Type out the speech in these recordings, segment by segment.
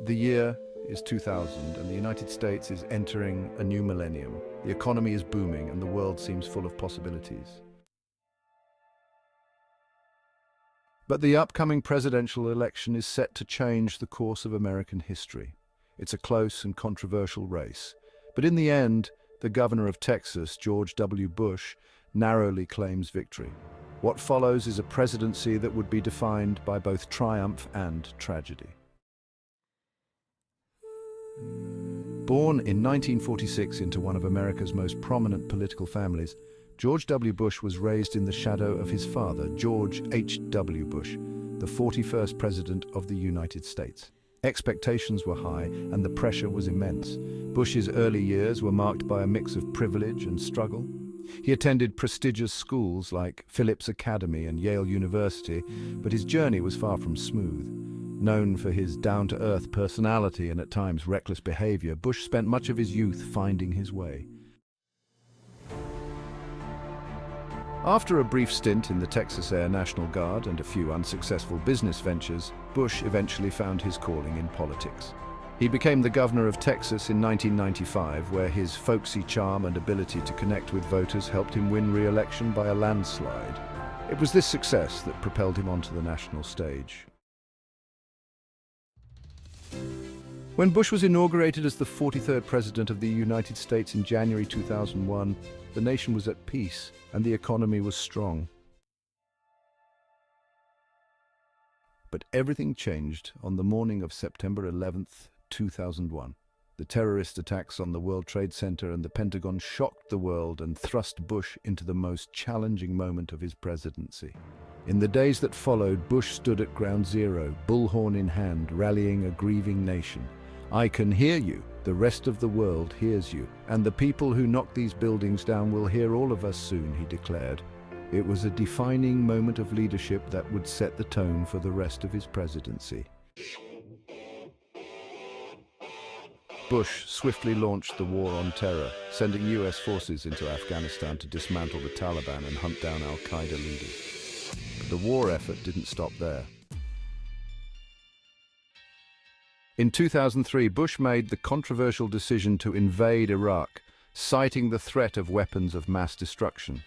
The year is 2000 and the United States is entering a new millennium. The economy is booming and the world seems full of possibilities. But the upcoming presidential election is set to change the course of American history. It's a close and controversial race. But in the end, the governor of Texas, George W. Bush, narrowly claims victory. What follows is a presidency that would be defined by both triumph and tragedy. Born in 1946 into one of America's most prominent political families, George W. Bush was raised in the shadow of his father, George H.W. Bush, the 41st President of the United States. Expectations were high and the pressure was immense. Bush's early years were marked by a mix of privilege and struggle. He attended prestigious schools like Phillips Academy and Yale University, but his journey was far from smooth. Known for his down-to-earth personality and at times reckless behavior, Bush spent much of his youth finding his way. After a brief stint in the Texas Air National Guard and a few unsuccessful business ventures, Bush eventually found his calling in politics. He became the governor of Texas in 1995, where his folksy charm and ability to connect with voters helped him win re-election by a landslide. It was this success that propelled him onto the national stage. When Bush was inaugurated as the 43rd President of the United States in January 2001, the nation was at peace and the economy was strong. But everything changed on the morning of September 11th, 2001. The terrorist attacks on the World Trade Center and the Pentagon shocked the world and thrust Bush into the most challenging moment of his presidency. In the days that followed, Bush stood at ground zero, bullhorn in hand, rallying a grieving nation. "I can hear you. The rest of the world hears you. And the people who knock these buildings down will hear all of us soon," he declared. It was a defining moment of leadership that would set the tone for the rest of his presidency. Bush swiftly launched the war on terror, sending US forces into Afghanistan to dismantle the Taliban and hunt down al-Qaeda leaders. But the war effort didn't stop there. In 2003, Bush made the controversial decision to invade Iraq, citing the threat of weapons of mass destruction.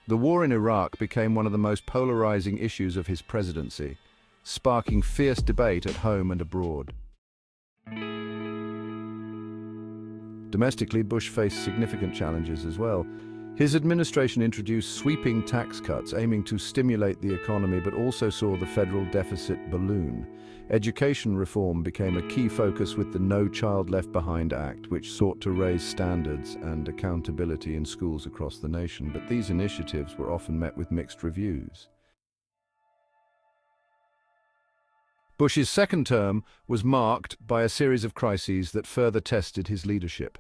The war in Iraq became one of the most polarizing issues of his presidency, sparking fierce debate at home and abroad. Domestically, Bush faced significant challenges as well. His administration introduced sweeping tax cuts aiming to stimulate the economy, but also saw the federal deficit balloon. Education reform became a key focus with the No Child Left Behind Act, which sought to raise standards and accountability in schools across the nation, but these initiatives were often met with mixed reviews. Bush's second term was marked by a series of crises that further tested his leadership.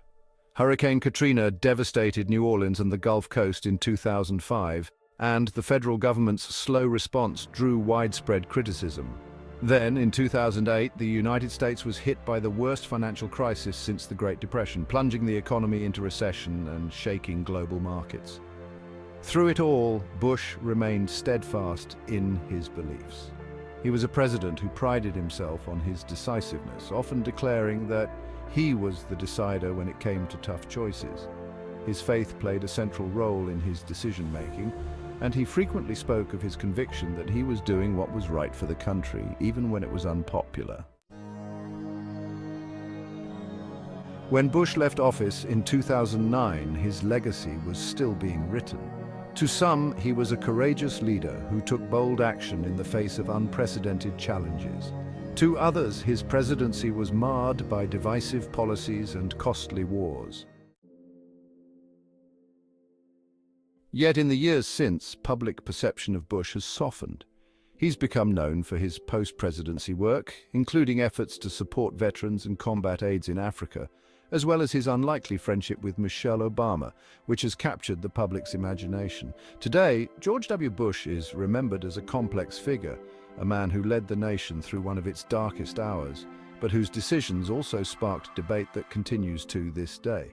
Hurricane Katrina devastated New Orleans and the Gulf Coast in 2005, and the federal government's slow response drew widespread criticism. Then, in 2008, the United States was hit by the worst financial crisis since the Great Depression, plunging the economy into recession and shaking global markets. Through it all, Bush remained steadfast in his beliefs. He was a president who prided himself on his decisiveness, often declaring that he was the decider when it came to tough choices. His faith played a central role in his decision-making, and he frequently spoke of his conviction that he was doing what was right for the country, even when it was unpopular. When Bush left office in 2009, his legacy was still being written. To some, he was a courageous leader who took bold action in the face of unprecedented challenges. To others, his presidency was marred by divisive policies and costly wars. Yet in the years since, public perception of Bush has softened. He's become known for his post-presidency work, including efforts to support veterans and combat AIDS in Africa, as well as his unlikely friendship with Michelle Obama, which has captured the public's imagination. Today, George W. Bush is remembered as a complex figure, a man who led the nation through one of its darkest hours, but whose decisions also sparked debate that continues to this day.